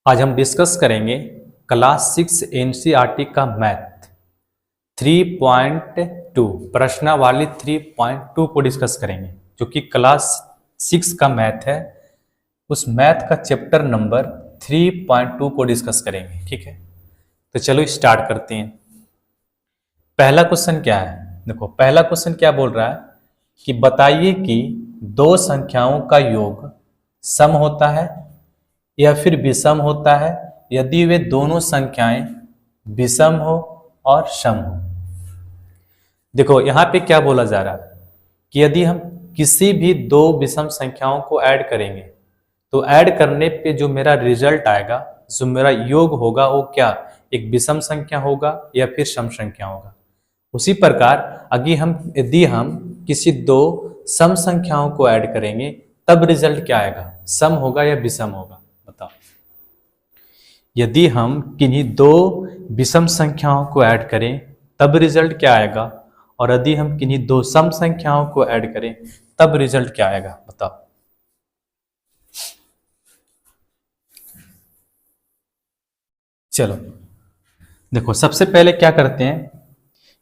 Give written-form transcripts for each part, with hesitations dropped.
आज हम डिस्कस करेंगे क्लास 6 एनसीईआरटी का मैथ 3.2 प्रश्नावली 3.2 को डिस्कस करेंगे, जो कि क्लास 6 का मैथ है। उस मैथ का चैप्टर नंबर 3.2 को डिस्कस करेंगे। ठीक है, तो चलो स्टार्ट करते हैं। पहला क्वेश्चन क्या है? देखो, पहला क्वेश्चन क्या बोल रहा है कि बताइए कि दो संख्याओं का योग सम होता है या फिर विषम होता है यदि वे दोनों संख्याएं विषम हो और सम हो। देखो, यहां पे क्या बोला जा रहा है कि यदि हम किसी भी दो विषम संख्याओं को ऐड करेंगे तो ऐड करने पे जो मेरा रिजल्ट आएगा, जो मेरा योग होगा, वो क्या एक विषम संख्या होगा या फिर सम संख्या होगा। उसी प्रकार यदि हम किसी दो सम संख्याओं को ऐड करेंगे तब रिजल्ट क्या आएगा, सम होगा या विषम होगा। बताओ, यदि हम किन्हीं दो विषम संख्याओं को ऐड करें तब रिजल्ट क्या आएगा, और यदि हम किन्हीं दो सम संख्याओं को ऐड करें तब रिजल्ट क्या आएगा। बताओ। चलो देखो, सबसे पहले क्या करते हैं,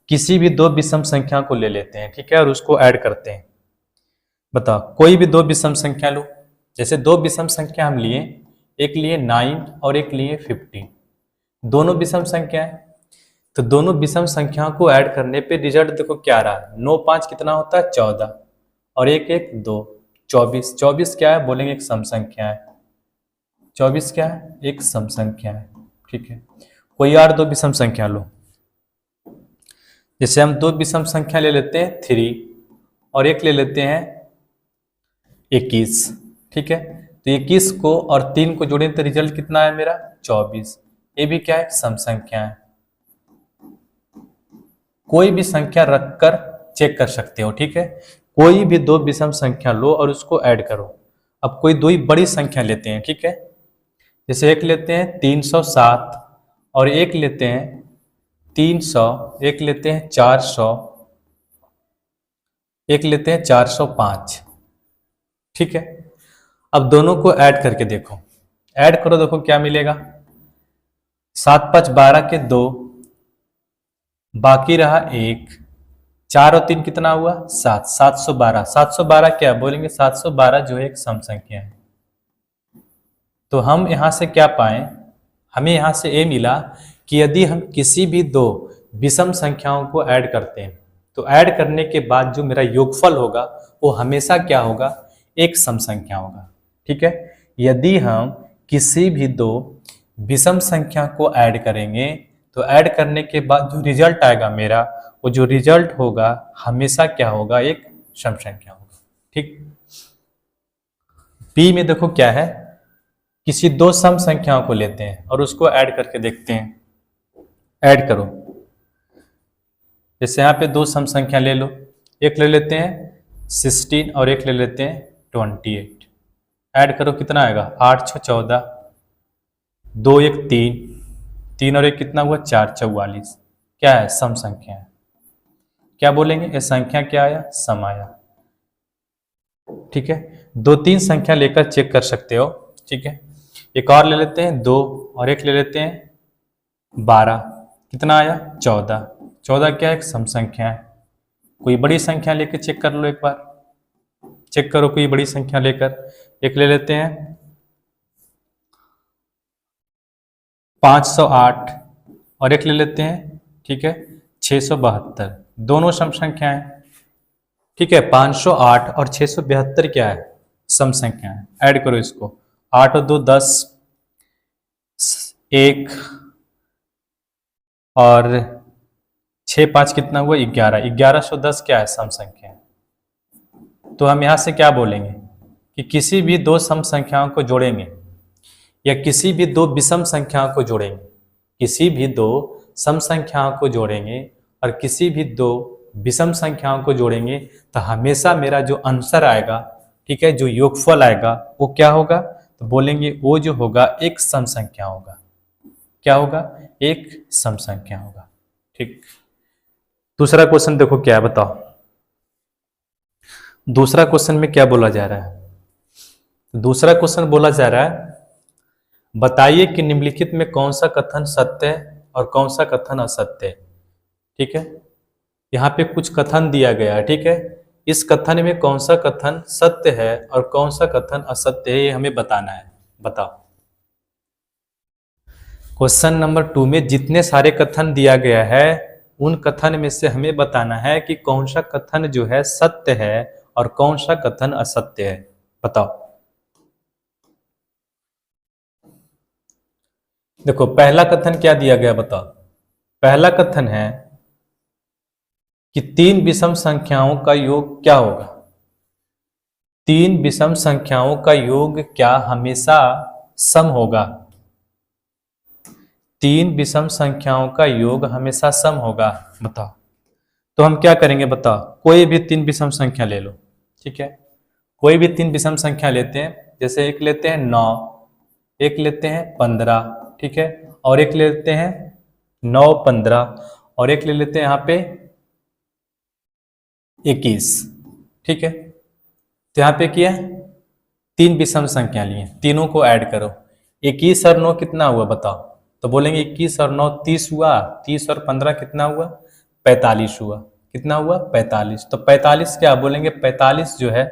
किसी भी दो विषम संख्या को ले लेते हैं, ठीक है, और उसको ऐड करते हैं। बताओ, कोई भी दो विषम संख्या लो। जैसे दो विषम संख्या हम लिए, एक लिए 9 और एक लिए 15, दोनों विषम संख्या है। तो दोनों विषम संख्याओं को ऐड करने पे रिजल्ट देखो क्या रहा है। 9 5 कितना होता है, 14, और एक एक 2, 24। 24 क्या है, बोलेंगे एक सम संख्या है। 24 क्या है, एक सम संख्या है। ठीक है, कोई और दो विषम संख्या लो। जैसे हम दो विषम संख्या ले लेते हैं 3 और एक ले लेते हैं 21। ठीक है, तो 21 को और 3 को जोड़ें तो रिजल्ट कितना है मेरा, 24। ये भी क्या है, सम संख्या है। कोई भी संख्या रखकर चेक कर सकते हो। ठीक है, कोई भी दो विषम संख्या लो और उसको ऐड करो। अब कोई दो ही बड़ी संख्या लेते हैं। ठीक है, जैसे एक लेते हैं 307 और एक लेते हैं 300, एक लेते हैं 400, एक लेते हैं 405। ठीक है, अब दोनों को ऐड करके देखो, ऐड करो, देखो क्या मिलेगा। 7 5 12 के 2, बाकी रहा 1, 4 और 3 कितना हुआ, 7, 712। 712 क्या बोलेंगे, 712 जो है एक सम संख्या है। तो हम यहां से क्या पाए, हमें यहां से ये मिला कि यदि हम किसी भी दो विषम संख्याओं को ऐड करते हैं तो ऐड करने के बाद जो मेरा योगफल होगा वो हमेशा क्या होगा, एक सम संख्या होगा। ठीक है, यदि हम किसी भी दो विषम संख्या को ऐड करेंगे तो ऐड करने के बाद जो रिजल्ट आएगा मेरा, वो जो रिजल्ट होगा हमेशा क्या होगा, एक सम संख्या होगा। ठीक, बी में देखो क्या है, किसी दो सम संख्याओं को लेते हैं और उसको ऐड करके देखते हैं। ऐड करो, जैसे यहाँ पे दो सम संख्या ले लो, एक ले लेते हैं 16 और एक ले लेते हैं 28। ऐड करो, कितना आएगा, 8 6 14, 2 1 3, 3 और एक कितना हुआ, 4 44। क्या है, सम संख्या है। क्या बोलेंगे, ये संख्या क्या आया, सम आया। ठीक है, 2 3 संख्या लेकर चेक कर सकते हो। ठीक है, एक और ले लेते हैं 2 और एक ले लेते हैं 12, कितना आया, 14। 14 क्या है, एक सम संख्या है। कोई बड़ी संख्या लेकर चेक कर लो, एक बार चेक करो, कोई बड़ी संख्या लेकर। एक ले लेते हैं 508 और एक ले लेते हैं, ठीक है, 672, दोनों सम संख्या है। ठीक है, 508 और 672 क्या है, सम संख्या है। ऐड करो इसको, 8 और 2 10, 1 और 6 5 कितना हुआ, 11। 1110 क्या है, सम संख्या है। तो हम यहां से क्या बोलेंगे कि किसी भी दो सम संख्याओं को जोड़ेंगे या किसी भी दो विषम संख्याओं को जोड़ेंगे, किसी भी दो सम संख्याओं को जोड़ेंगे और किसी भी दो विषम संख्याओं को जोड़ेंगे तो हमेशा मेरा जो आंसर आएगा, ठीक है, जो योगफल आएगा वो क्या होगा, तो बोलेंगे वो जो होगा एक सम संख्या होगा। क्या होगा, एक सम संख्या होगा। ठीक, दूसरा क्वेश्चन देखो क्या है, बताओ। दूसरा क्वेश्चन में क्या बोला जा रहा है, दूसरा क्वेश्चन बोला जा रहा है बताइए कि निम्नलिखित में कौन सा कथन सत्य है और कौन सा कथन असत्य है। ठीक है, यहाँ पे कुछ कथन दिया गया है। ठीक है, इस कथन में कौन सा कथन सत्य है और कौन सा कथन असत्य है, ये हमें बताना है। बताओ। क्वेश्चन नंबर 2 में जितने सारे कथन दिया गया है उन कथन में से हमें बताना है कि कौन सा कथन जो है सत्य है और कौन सा कथन असत्य है। बताओ। देखो, पहला कथन क्या दिया गया, बताओ। पहला कथन है कि तीन विषम संख्याओं का योग क्या होगा। तीन विषम संख्याओं का योग क्या हमेशा सम होगा। तीन विषम संख्याओं का योग हमेशा सम होगा। बताओ। तो हम क्या करेंगे, बताओ। कोई भी तीन विषम संख्या ले लो। ठीक है, कोई भी तीन विषम संख्या लेते हैं। जैसे एक लेते हैं 9, एक लेते हैं 15, ठीक है, और एक लेते हैं 9, 15, और एक ले लेते हैं यहाँ पे 21। ठीक है, तो यहाँ पे किया तीन विषम संख्या लिए, तीनों को ऐड करो। 21 और 9 कितना हुआ, बताओ। तो बोलेंगे 21 और 9 30 हुआ, 30 और 15 कितना हुआ, 45 हुआ। कितना हुआ, 45। तो 45 क्या बोलेंगे, 45 जो है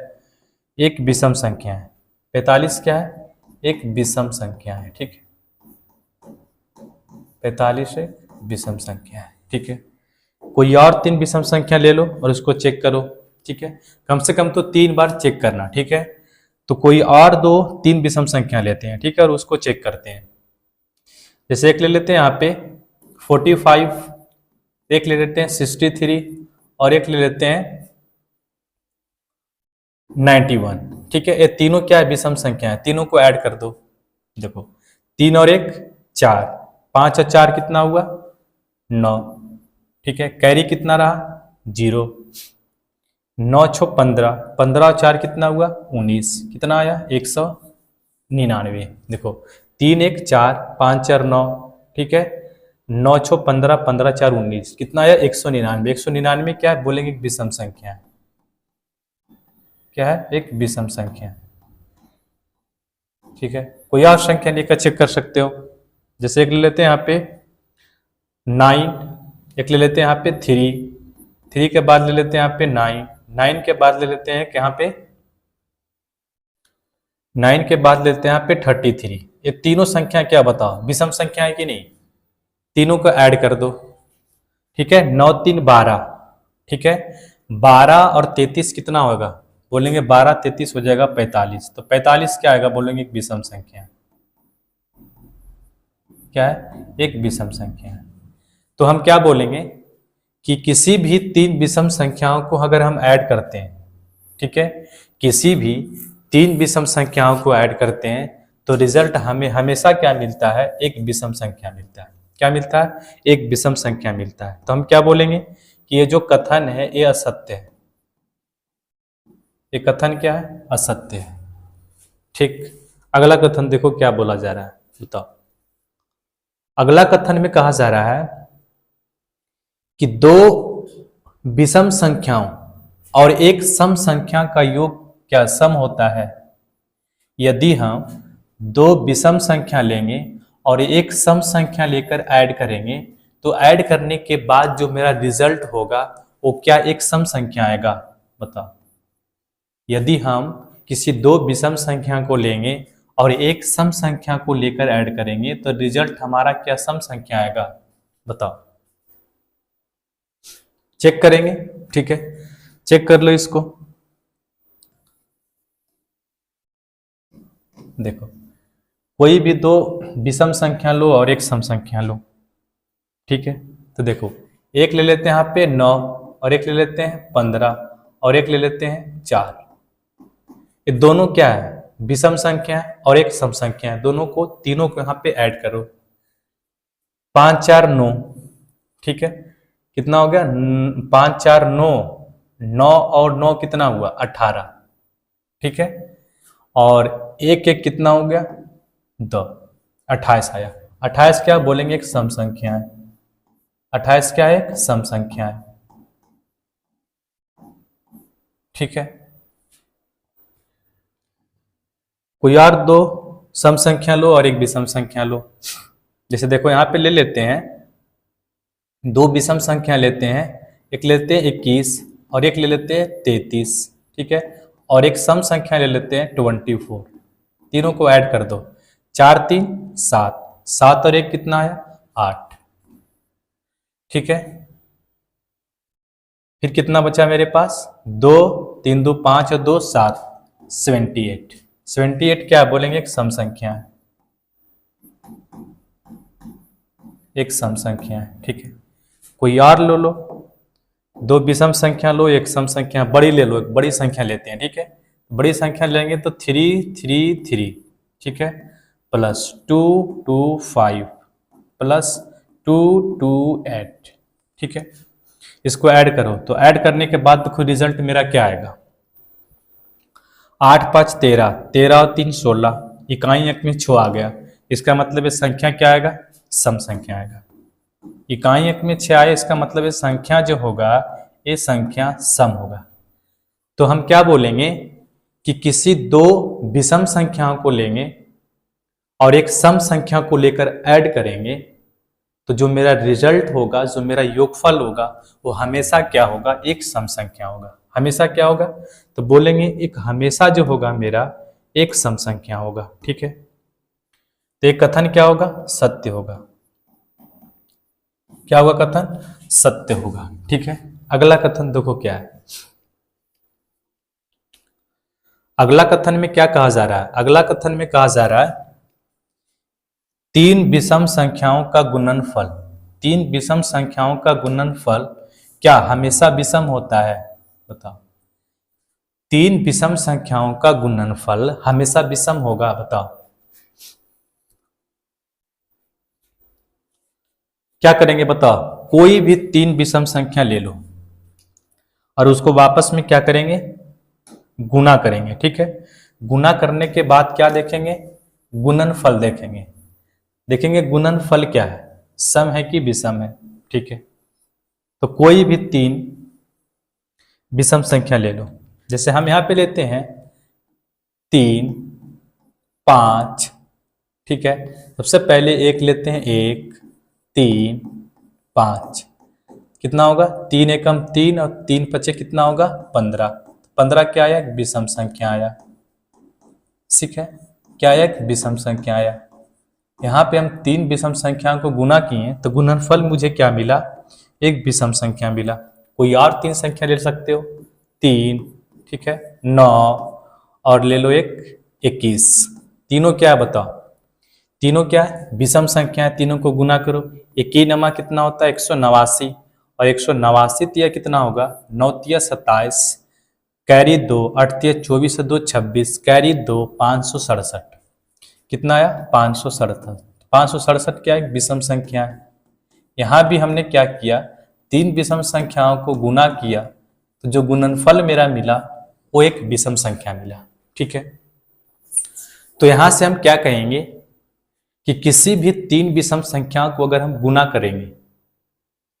एक विषम संख्या है। 45 क्या है, एक विषम संख्या है। ठीक है, 45 एक विषम संख्या है। ठीक है, कोई और तीन विषम संख्या ले लो और उसको चेक करो। ठीक है, कम से कम तो 3 बार चेक करना। ठीक है, तो कोई और दो तीन विषम संख्या लेते हैं। ठीक है, और उसको चेक करते हैं। जैसे एक ले लेते हैं यहाँ पे 45, एक ले लेते हैं 63, और एक ले लेते हैं 91। ठीक है, ये तीनों क्या है, विषम संख्या है। तीनों को ऐड कर दो। देखो, 3 और 1 4, 5 और 4 कितना हुआ, 9। ठीक है, कैरी कितना रहा, 0। 9 6 15, 15 और 4 कितना हुआ, 19। कितना आया, 199। देखो, 3 1 4, 5 4 9। ठीक है, 9 6 15, 15 4 19, कितना आया, 199। 199 क्या है, बोलेंगे एक विषम संख्या है। क्या है, एक विषम संख्या। ठीक है, कोई और संख्या लेकर चेक कर सकते हो। जैसे एक ले लेते हैं यहाँ पे 9, एक ले लेते हैं यहाँ पे 3, 3 के बाद ले लेते हैं यहाँ पे 9, 9 के बाद ले लेते हैं यहाँ पे 9 के बाद लेते हैं यहाँ पे 33। ये तीनों संख्या क्या, बताओ, विषम संख्या है कि नहीं। तीनों को ऐड कर दो। ठीक है, 9 3 12। ठीक है, 12 और 33 कितना होगा, बोलेंगे 12 33 हो जाएगा 45। तो 45 क्या आएगा, बोलेंगे एक विषम संख्या। क्या है, एक विषम संख्या है। तो हम क्या बोलेंगे कि किसी भी तीन विषम संख्याओं को अगर हम ऐड करते हैं, ठीक है, किसी भी तीन विषम संख्याओं को ऐड करते हैं तो रिजल्ट हमें हमेशा क्या मिलता है, एक विषम संख्या मिलता है। क्या मिलता है, एक विषम संख्या मिलता है। तो हम क्या बोलेंगे कि ये जो कथन है ये असत्य है। ये कथन क्या है, असत्य है। ठीक, अगला कथन देखो क्या बोला जा रहा है, बताओ। अगला कथन में कहा जा रहा है कि दो विषम संख्याओं और एक सम संख्या का योग क्या सम होता है। यदि हम दो विषम संख्या लेंगे और एक सम संख्या लेकर ऐड करेंगे तो ऐड करने के बाद जो मेरा रिजल्ट होगा वो क्या एक सम संख्या आएगा। बताओ, यदि हम किसी दो विषम संख्या को लेंगे और एक सम संख्या को लेकर ऐड करेंगे तो रिजल्ट हमारा क्या सम संख्या आएगा। बताओ, चेक करेंगे। ठीक है, चेक कर लो इसको। देखो, कोई भी दो विषम संख्या लो और एक सम संख्या लो। ठीक है, तो देखो, एक ले लेते हैं यहाँ पे 9 और एक ले लेते हैं 15 और एक ले लेते हैं 4। ये दोनों क्या है, विषम संख्या है और एक सम संख्या है। दोनों को, तीनों को यहाँ पे ऐड करो। 5 4 9। ठीक है, कितना हो गया, 5 4 9, 9 और 9 कितना हुआ, 18। ठीक है, और एक एक कितना हो गया, 2, 28 आया। 28 क्या बोलेंगे, एक सम संख्या है। 28 क्या है, एक सम संख्या है। ठीक है, कोई और दो सम संख्या लो और एक विषम संख्या लो। जैसे देखो यहाँ पे ले लेते हैं, दो विषम संख्या लेते हैं, एक लेते हैं 21 और एक ले लेते हैं 33, ठीक है, और एक सम संख्या ले लेते हैं 24। तीनों को ऐड कर दो, 4 3 7, 7 और 1 कितना आया 8, ठीक है। फिर कितना बचा मेरे पास, 2 3 2 5 और 2 7, 78। 78 क्या बोलेंगे, एक सम संख्या है, एक सम संख्या है, ठीक है। कोई और लो, दो विषम संख्या लो, एक सम संख्या, बड़ी ले लो, एक बड़ी संख्या लेते हैं, ठीक है। बड़ी संख्या लेंगे तो 3 3 3, ठीक है, प्लस 2 2 5 प्लस 2 2 8, ठीक है। इसको ऐड करो, तो ऐड करने के बाद देखो रिजल्ट मेरा क्या आएगा, 8 5 13, 13 और 3 16, इकाई अंक में 6 आ गया। इसका मतलब ये संख्या क्या आएगा, सम संख्या आएगा। इकाई अंक में 6 आया, इसका मतलब ये संख्या जो होगा ये संख्या सम होगा। तो हम क्या बोलेंगे कि किसी दो विषम संख्याओं को लेंगे और एक सम संख्या को लेकर ऐड करेंगे, तो जो मेरा रिजल्ट होगा, जो मेरा योगफल होगा, वो हमेशा क्या होगा, एक सम संख्या होगा। हमेशा क्या होगा, तो बोलेंगे एक हमेशा जो होगा मेरा एक सम संख्या होगा, ठीक है। तो एक कथन क्या होगा, सत्य होगा। क्या होगा, कथन सत्य होगा, ठीक है। अगला कथन देखो क्या है, अगला कथन में क्या कहा जा रहा है, अगला कथन में कहा जा रहा है तीन विषम संख्याओं का गुणनफल, तीन विषम संख्याओं का गुणनफल क्या हमेशा विषम होता है, बताओ। तीन विषम संख्याओं का गुणनफल हमेशा विषम होगा, बताओ। क्या करेंगे बताओ, कोई भी तीन विषम संख्या ले लो और उसको वापस में क्या करेंगे, गुना करेंगे, ठीक है। गुना करने के बाद क्या देखेंगे, गुणनफल देखेंगे। देखेंगे गुणनफल क्या है, सम है कि विषम है, ठीक है। तो कोई भी तीन विषम संख्या ले लो, जैसे हम यहां पे लेते हैं 3 5, ठीक है। सबसे पहले एक लेते हैं, 1 3 5, कितना होगा, 3 एकम 3 और 3 पचे कितना होगा 15। 15 क्या आया, एक विषम संख्या आया, ठीक है। क्या आया, एक विषम संख्या आया। यहाँ पे हम तीन विषम संख्याओं को गुना किए तो गुणनफल मुझे क्या मिला, एक विषम संख्या मिला। कोई और तीन संख्या ले सकते हो, 3, ठीक है, 9 और ले लो एक 21। तीनों क्या है बताओ, तीनों क्या है, विषम संख्या है, तीनों को गुना करो। 21 नमा कितना होता है 189, और 189 तिया कितना होगा, 9 तिया 27, कैरी 2, 8 तिया 24 2 26, कैरी 2 567, कितना आया 567। 567 क्या है, विषम संख्या है। यहां भी हमने क्या किया, तीन विषम संख्याओं को गुना किया तो जो गुणनफल मेरा मिला वो एक विषम संख्या मिला, ठीक है। तो यहां से हम क्या कहेंगे कि किसी भी तीन विषम संख्याओं को अगर हम गुना करेंगे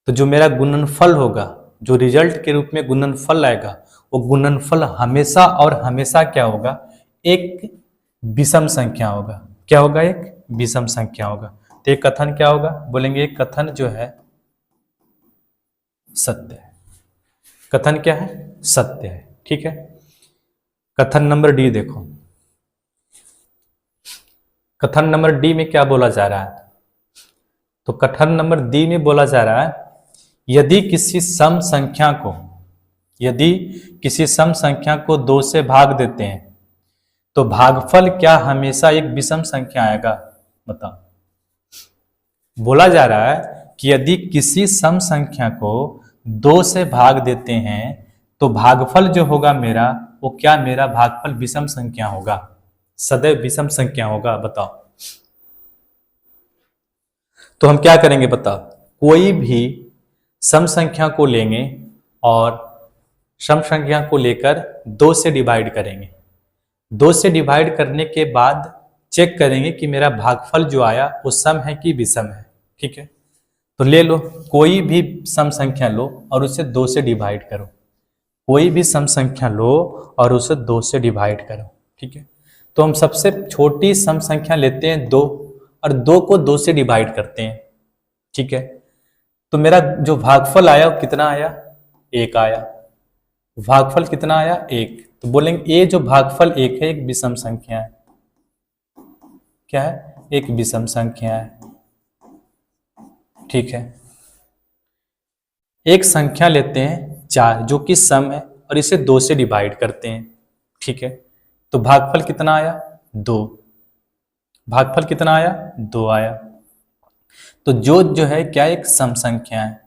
तो जो मेरा गुणनफल होगा, जो रिजल्ट के रूप में गुणनफल आएगा, वो गुणनफल हमेशा और हमेशा क्या होगा, एक विषम संख्या होगा। क्या होगा, एक विषम संख्या होगा। तो एक कथन क्या होगा, बोलेंगे एक कथन जो है सत्य है। कथन क्या है, सत्य है, ठीक है। कथन नंबर डी देखो, कथन नंबर डी में क्या बोला जा रहा है, तो कथन नंबर डी में बोला जा रहा है यदि किसी सम संख्या को, यदि किसी सम संख्या को 2 से भाग देते हैं तो भागफल क्या हमेशा एक विषम संख्या आएगा, बताओ। बोला जा रहा है कि यदि किसी सम संख्या को 2 से भाग देते हैं तो भागफल जो होगा मेरा, वो क्या मेरा भागफल विषम संख्या होगा, सदैव विषम संख्या होगा, बताओ। तो हम क्या करेंगे बताओ, कोई भी सम संख्या को लेंगे और सम संख्या को लेकर 2 से डिवाइड करेंगे। 2 से डिवाइड करने के बाद चेक करेंगे कि मेरा भागफल जो आया वो सम है कि विषम है, ठीक है। तो ले लो, कोई भी सम संख्या लो और उसे 2 से डिवाइड करो। कोई भी सम संख्या लो और उसे 2 से डिवाइड करो, ठीक है। तो हम सबसे छोटी सम संख्या लेते हैं 2 और 2 को 2 से डिवाइड करते हैं। ठीक है, तो मेरा जो भागफल आया वो कितना आया? 1 आया। भागफल कितना आया? 1। तो बोलेंगे ये जो भागफल 1 है एक विषम संख्या है। क्या है? एक विषम संख्या है। ठीक है, एक संख्या लेते हैं 4 जो कि सम है और इसे 2 से डिवाइड करते हैं। ठीक है, तो भागफल कितना आया? 2। भागफल कितना आया? 2 आया। तो जो है क्या एक सम संख्या है।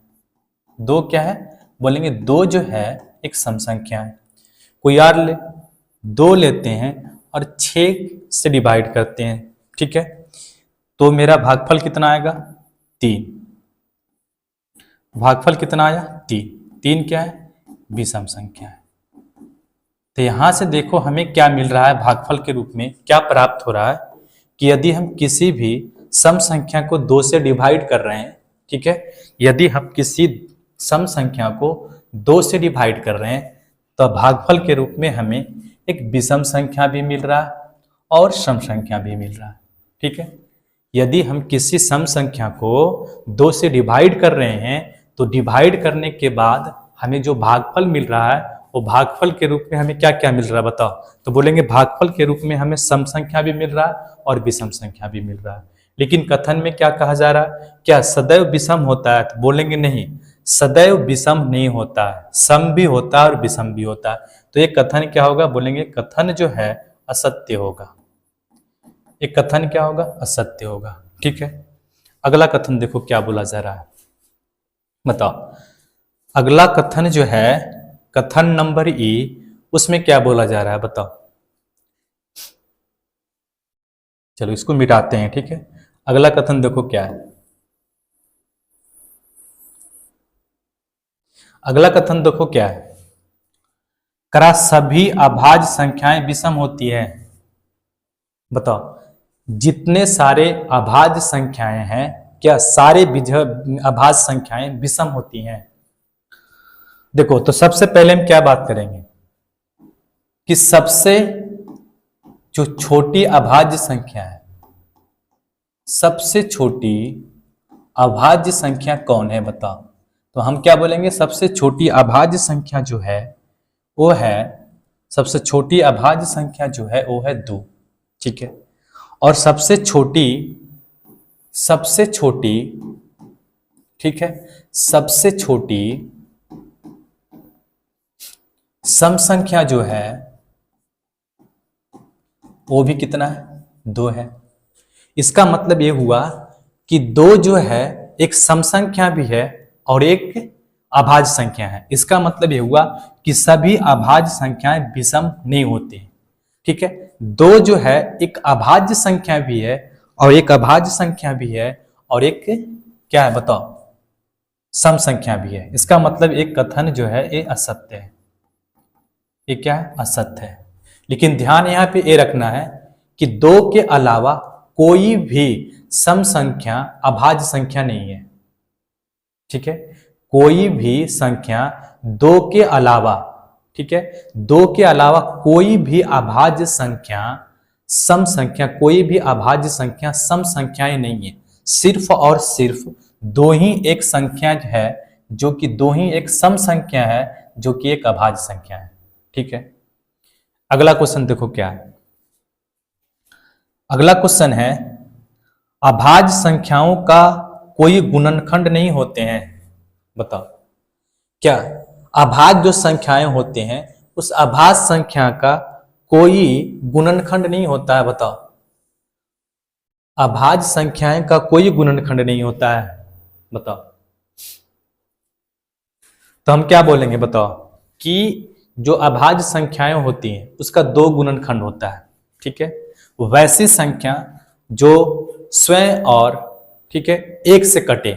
2 क्या है? बोलेंगे 2 जो है एक सम संख्या है। कोई और 2 लेते हैं और 6 से डिवाइड करते हैं। ठीक है, तो मेरा भागफल कितना आएगा? 3। भागफल कितना आया? 3। 3 क्या है? विषम संख्या है। तो यहां से देखो हमें क्या मिल रहा है भागफल के रूप में, क्या प्राप्त हो रहा है कि यदि हम किसी भी सम संख्या को 2 से डिवाइड कर रहे हैं, ठीक है, यदि हम किसी सम संख्या को 2 से डिवाइड कर रहे हैं तो भागफल के रूप में हमें एक विषम संख्या भी मिल रहा है और सम संख्या भी मिल रहा है। ठीक है, यदि हम किसी सम संख्या को 2 से डिवाइड कर रहे हैं तो डिवाइड करने के बाद हमें जो भागफल मिल रहा है वो भागफल के रूप में हमें क्या क्या मिल रहा है बताओ? तो बोलेंगे भागफल के रूप में हमें सम संख्या भी मिल रहा है और विषम संख्या भी मिल रहा है। लेकिन कथन में क्या कहा जा रहा है? क्या सदैव विषम होता है? तो बोलेंगे नहीं, सदैव विषम नहीं होता है, सम भी होता है और विषम भी होता है। तो ये कथन क्या होगा? बोलेंगे कथन जो है असत्य होगा। एक कथन क्या होगा? असत्य होगा। ठीक है, अगला कथन देखो क्या बोला जा रहा है, बताओ। अगला कथन जो है कथन नंबर ई, उसमें क्या बोला जा रहा है बताओ? चलो इसको मिटाते हैं। ठीक है, अगला कथन देखो क्या है। अगला कथन देखो क्या है, करा सभी अभाज्य संख्याएं विषम होती है। बताओ, जितने सारे अभाज्य संख्याएं हैं क्या सारे अभाज्य संख्याएं विषम होती हैं? देखो, तो सबसे पहले हम क्या बात करेंगे कि सबसे जो छोटी अभाज्य संख्या है, सबसे छोटी अभाज्य संख्या कौन है बताओ? तो हम क्या बोलेंगे? सबसे छोटी अभाज्य संख्या जो है वो है, सबसे छोटी अभाज्य संख्या जो है वो है 2। ठीक है, और सबसे छोटी ठीक है, सबसे छोटी सम संख्या जो है वो भी कितना है? 2 है। इसका मतलब ये हुआ कि 2 जो है एक सम संख्या भी है और एक अभाज्य संख्या है। इसका मतलब ये हुआ कि सभी अभाज्य संख्याएं विषम नहीं होती। ठीक है, 2 जो है एक अभाज्य संख्या भी है और एक अभाज्य संख्या भी है और एक क्या है बताओ? सम संख्या भी है। इसका मतलब एक कथन जो है ये असत्य है। ये क्या है? असत्य है। लेकिन ध्यान यहाँ पे ये रखना है कि 2 के अलावा कोई भी सम संख्या अभाज्य संख्या नहीं है। ठीक है, कोई भी संख्या 2 के अलावा, ठीक है, 2 के अलावा कोई भी अभाज्य संख्या सम संख्या, कोई भी अभाज्य संख्या सम संख्याएं नहीं है। सिर्फ और सिर्फ 2 ही एक संख्या है जो कि 2 ही एक सम संख्या है जो कि एक अभाज्य संख्या है। ठीक है, अगला क्वेश्चन देखो क्या है। अगला क्वेश्चन है अभाज्य संख्याओं का कोई गुणनखंड नहीं होते हैं। बताओ, क्या अभाज्य जो संख्याएं होते हैं उस अभाज्य संख्या का कोई गुणनखंड नहीं होता है? बताओ, अभाज्य संख्याएं का कोई गुणनखंड नहीं होता है, बताओ। तो हम क्या बोलेंगे बताओ कि जो अभाज्य संख्याएं होती हैं उसका 2 गुणनखंड होता है। ठीक है, वैसी संख्या जो स्वयं और, ठीक है, 1 से कटे,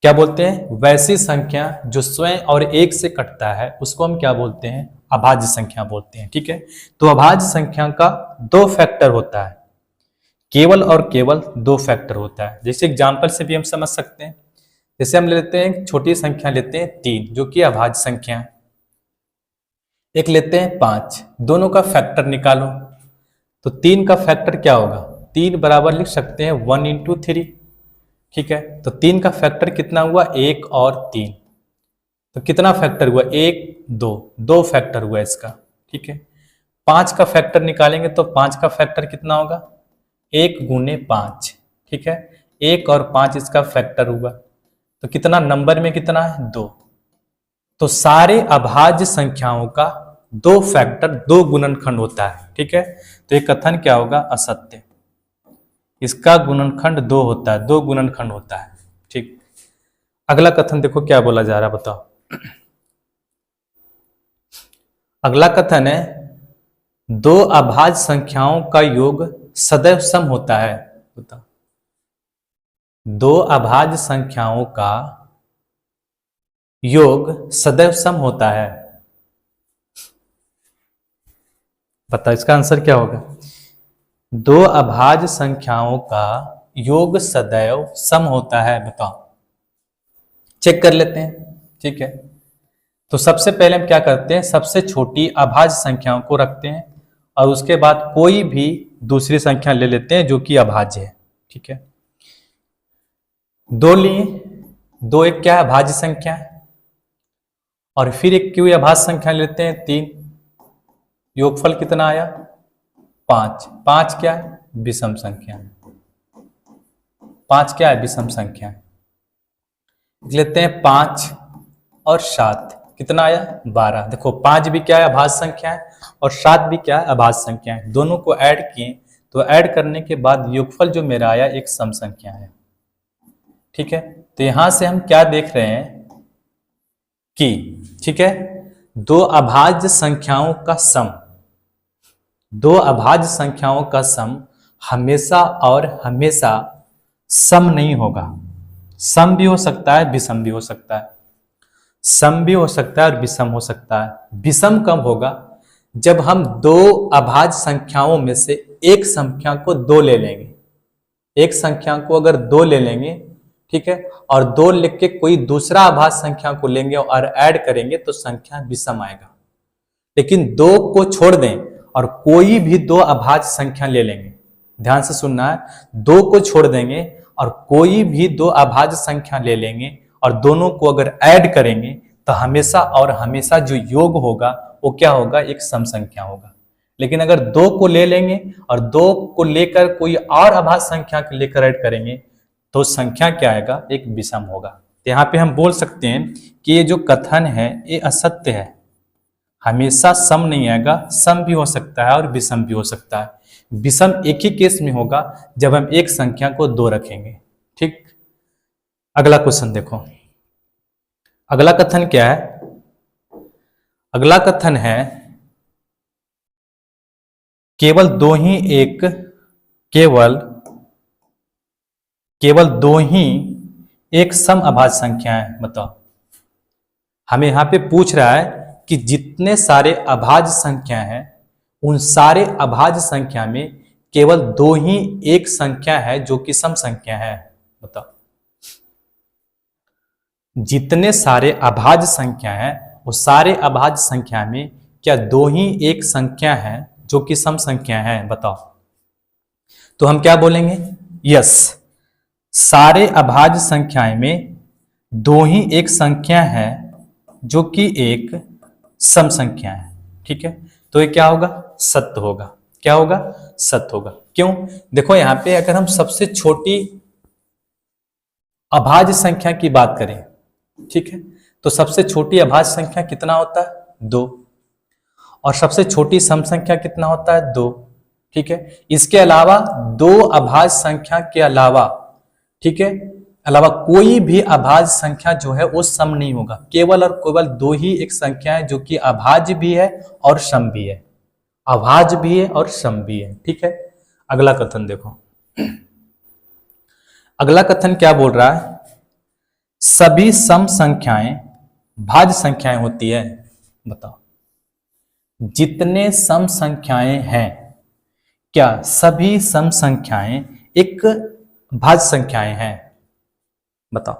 क्या बोलते हैं? वैसी संख्या जो स्वयं और 1 से कटता है उसको हम क्या बोलते हैं? अभाज्य संख्या बोलते हैं। ठीक है, तो अभाज्य संख्या का 2 फैक्टर होता है, केवल और केवल 2 फैक्टर होता है। जैसे एग्जाम्पल से भी हम समझ सकते हैं। जैसे हम लेते हैं छोटी संख्या लेते हैं 3 जो कि अभाज्य संख्या है, एक लेते हैं 5, दोनों का फैक्टर निकालो तो 3 का फैक्टर क्या होगा, 3 बराबर लिख सकते हैं 1 इंटू 3, ठीक है। तो 3 का फैक्टर कितना हुआ, 1 और 3, तो कितना फैक्टर हुआ, 1 2, 2 फैक्टर हुआ इसका, ठीक है। 5 का फैक्टर निकालेंगे तो 5 का फैक्टर कितना होगा, 1 गुने 5, ठीक है। 1 और 5 इसका फैक्टर हुआ, तो कितना नंबर में कितना है, 2। तो सारे अभाज्य संख्याओं का 2 फैक्टर 2 गुणनखंड होता है, ठीक है। तो ये कथन क्या होगा, असत्य। इसका गुणनखंड 2 होता है, 2 गुणनखंड होता है, ठीक। अगला कथन देखो क्या बोला जा रहा है, बताओ। अगला कथन है 2 अभाज्य संख्याओं का योग सदैव सम होता है, बताओ। 2 अभाज्य संख्याओं का योग सदैव सम होता है, बताओ इसका आंसर क्या होगा। 2 अभाज्य संख्याओं का योग सदैव सम होता है, बताओ। चेक कर लेते हैं, ठीक है। तो सबसे पहले हम क्या करते हैं, सबसे छोटी अभाज्य संख्याओं को रखते हैं और उसके बाद कोई भी दूसरी संख्या ले लेते हैं जो कि अभाज्य है, ठीक है। 2 लिए, 2 एक क्या है, अभाज्य संख्या है, और फिर एक क्यों अभाज्य संख्या लेते हैं, 3, योगफल कितना आया, 5। 5 क्या है, विषम संख्या है, 5 क्या है, विषम संख्या है। लेते हैं 5 और 7, कितना आया, 12। देखो 5 भी क्या है, अभाज्य संख्या है, और 7 भी क्या है, अभाज्य संख्या है। दोनों को ऐड किए तो ऐड करने के बाद योगफल जो मेरा आया एक सम संख्या है, ठीक है। तो यहां से हम क्या देख रहे हैं कि, ठीक है, 2 अभाज्य संख्याओं का सम, 2 अभाज्य संख्याओं का सम हमेशा और हमेशा सम नहीं होगा। सम भी हो सकता है, विषम भी हो सकता है। सम भी हो सकता है और विषम हो सकता है। विषम कब होगा, जब हम 2 अभाज्य संख्याओं में से एक संख्या को 2 ले लेंगे। एक संख्या को अगर 2 ले लेंगे, ठीक है, और 2 लिख के कोई दूसरा अभाज्य संख्या को लेंगे और ऐड करेंगे तो संख्या विषम आएगा। लेकिन 2 को छोड़ दें और कोई भी 2 अभाज्य संख्या ले लेंगे, ध्यान से सुनना है, 2 को छोड़ देंगे और कोई भी 2 अभाज्य संख्या ले लेंगे और दोनों को अगर ऐड करेंगे तो हमेशा और हमेशा जो योग होगा वो क्या होगा, एक सम संख्या होगा। लेकिन अगर 2 को ले लेंगे और 2 को लेकर कोई और अभाज्य संख्या को लेकर ऐड करेंगे तो संख्या क्या आएगा, एक विषम होगा। तो यहाँ पे हम बोल सकते हैं कि ये जो कथन है ये असत्य है। हमेशा सम नहीं आएगा, सम भी हो सकता है और विषम भी हो सकता है। विषम एक ही केस में होगा जब हम एक संख्या को 2 रखेंगे, ठीक। अगला क्वेश्चन देखो, अगला कथन क्या है, अगला कथन है केवल दो ही एक सम अभाज्य संख्या है। बताओ, हमें यहां पे पूछ रहा है कि जितने सारे अभाज्य संख्या हैं उन सारे अभाज्य संख्या में केवल 2 ही एक संख्या है जो कि सम संख्या है। बताओ, जितने सारे अभाज्य संख्या हैं वो सारे अभाज्य संख्या में क्या 2 ही एक संख्या है जो कि सम संख्या है। बताओ, तो हम क्या बोलेंगे, यस, सारे अभाज्य संख्याएं में 2 ही एक संख्या है जो कि एक सम संख्या है, ठीक है। तो ये क्या होगा, सत्य होगा। क्या होगा, सत्य होगा। क्यों, देखो यहां पे अगर हम सबसे छोटी अभाज्य संख्या की बात करें, ठीक है, तो सबसे छोटी अभाज्य संख्या कितना होता है, 2, और सबसे छोटी सम संख्या कितना होता है, 2, ठीक है। इसके अलावा 2 अभाज्य संख्या के अलावा, ठीक है, अलावा कोई भी अभाज्य संख्या जो है वो सम नहीं होगा। केवल और केवल 2 ही एक संख्या है जो कि अभाज्य भी है और सम भी है, अभाज्य भी है और सम भी है, ठीक है। अगला कथन देखो, अगला कथन क्या बोल रहा है, सभी सम संख्याएं भाज्य संख्याएं होती है। बताओ, जितने सम संख्याएं हैं क्या सभी सम संख्याएं एक भाज्य संख्याएं हैं। बताओ,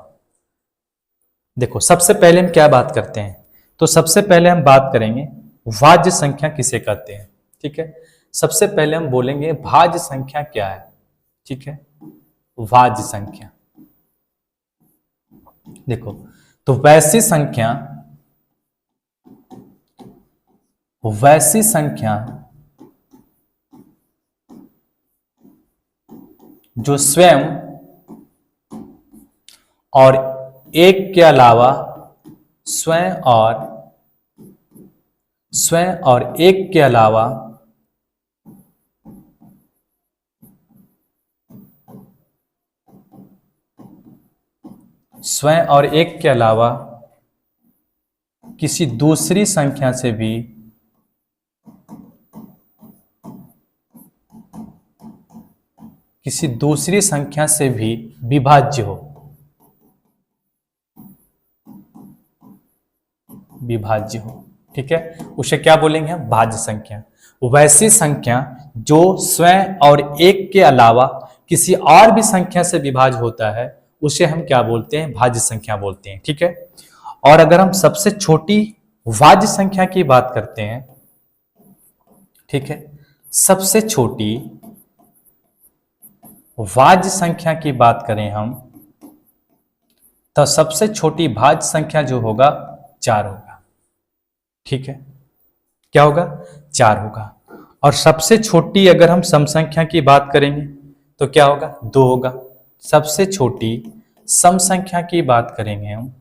देखो सबसे पहले हम क्या बात करते हैं, तो सबसे पहले हम बात करेंगे भाज्य संख्या किसे कहते हैं, ठीक है। सबसे पहले हम बोलेंगे भाज्य संख्या क्या है, ठीक है। भाज्य संख्या देखो, तो वैसी संख्या जो स्वयं और एक के अलावा स्वयं और एक के अलावा किसी दूसरी संख्या से भी विभाज्य हो, ठीक है, उसे क्या बोलेंगे हम? भाज्य संख्या। वैसी संख्या जो स्वयं और एक के अलावा किसी और भी संख्या से विभाज्य होता है उसे हम क्या बोलते हैं? भाज्य संख्या बोलते हैं, ठीक है। और अगर हम सबसे छोटी भाज्य संख्या की बात करते हैं, ठीक है, सबसे छोटी भाज्य संख्या की बात करें हम, तो सबसे छोटी भाज्य संख्या जो होगा 4 होगा, ठीक है। क्या होगा? 4 होगा। और सबसे छोटी अगर हम सम संख्या की बात करेंगे तो क्या होगा? 2 होगा। सबसे छोटी सम संख्या की बात करेंगे हम,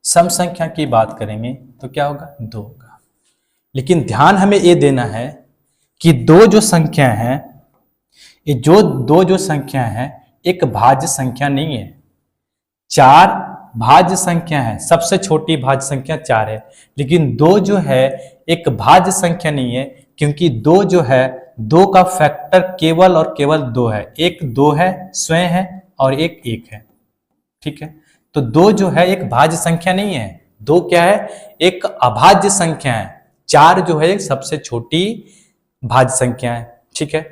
सम संख्या की बात करेंगे तो क्या होगा? 2 होगा। लेकिन ध्यान हमें ये देना है कि दो जो संख्या है, ये जो दो जो संख्या है एक भाज्य संख्या नहीं है, 4 भाज्य संख्या है। सबसे छोटी भाज्य संख्या 4 है, लेकिन 2 जो है एक भाज्य संख्या नहीं है, क्योंकि 2 जो है 2 का फैक्टर केवल और केवल 2 है। एक 2 है, स्वयं है, और एक 1 है, ठीक है। तो 2 जो है एक भाज्य संख्या नहीं है, 2 क्या है? एक अभाज्य संख्या है। 4 जो है एक सबसे छोटी भाज्य संख्या है, ठीक है।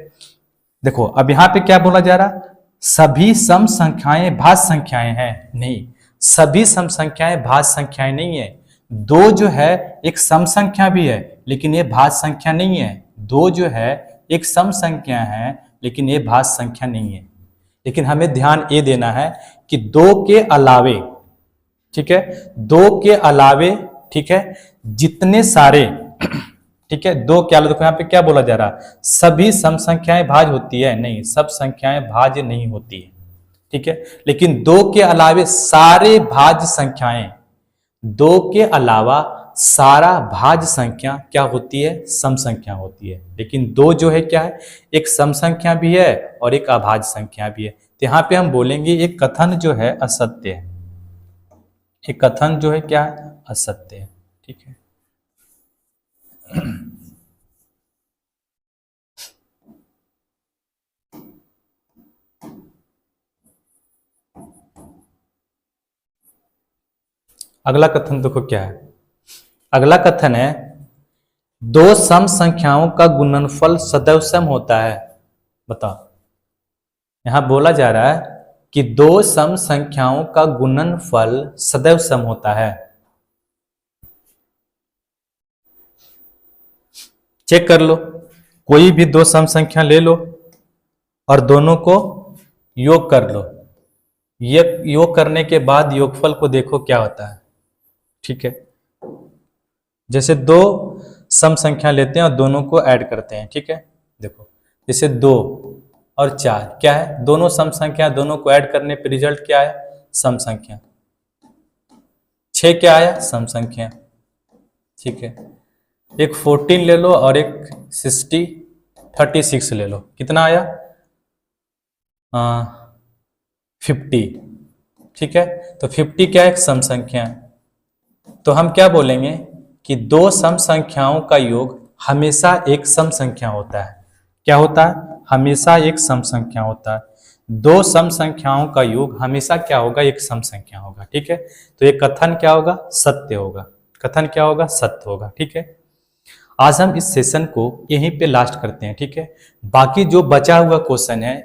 देखो अब यहां पे क्या बोला जा रहा? सभी सम संख्याएं भाज्य संख्याएं हैं? नहीं, सभी सम संख्याएं भाज्य संख्याएं नहीं है। 2 जो है एक सम संख्या भी है, लेकिन ये भाज्य संख्या नहीं है। 2 जो है एक सम संख्या है, लेकिन ये भाज्य संख्या नहीं है। लेकिन हमें ध्यान ये देना है कि 2 के अलावे, ठीक है, 2 के अलावे, ठीक है, जितने सारे, ठीक है, 2 क्या, देखो यहाँ पे क्या बोला जा रहा? सभी सम संख्याएं भाज्य होती है? नहीं, सब संख्याएं भाज्य नहीं होती है, ठीक है। लेकिन 2 के अलावे सारे भाज्य संख्याएं, 2 के अलावा सारा भाज्य संख्या क्या होती है? सम संख्या होती है। लेकिन 2 जो है क्या है? एक सम संख्या भी है और एक अभाज्य संख्या भी है। तो यहाँ पे हम बोलेंगे एक कथन जो है असत्य है। एक कथन जो है क्या है? असत्य है, ठीक है। अगला कथन देखो क्या है। अगला कथन है 2 सम संख्याओं का गुणनफल सदैव सम होता है। बताओ, यहां बोला जा रहा है कि 2 सम संख्याओं का गुणनफल सदैव सम होता है। चेक कर लो, कोई भी 2 सम संख्या ले लो और दोनों को योग कर लो। ये योग करने के बाद योगफल को देखो क्या होता है, ठीक है। जैसे 2 सम संख्या लेते हैं और दोनों को ऐड करते हैं, ठीक है। देखो जैसे 2 और 4 क्या है? दोनों सम संख्या, दोनों को ऐड करने पे रिजल्ट क्या है? सम संख्या। 6 क्या आया? सम संख्या, ठीक है। एक 14 ले लो और एक 36 ले लो, कितना आया? 50, ठीक है। तो 50 क्या है? एक सम संख्या है। तो हम क्या बोलेंगे कि 2 सम संख्याओं का योग हमेशा एक सम संख्या होता है। क्या होता है? हमेशा एक सम संख्या होता है। 2 सम संख्याओं का योग हमेशा क्या होगा? एक सम संख्या होगा, ठीक है। तो ये कथन क्या होगा? सत्य होगा। कथन क्या होगा? सत्य होगा, ठीक है। आज हम इस सेशन को यहीं पे लास्ट करते हैं, ठीक है। बाकी जो बचा हुआ क्वेश्चन है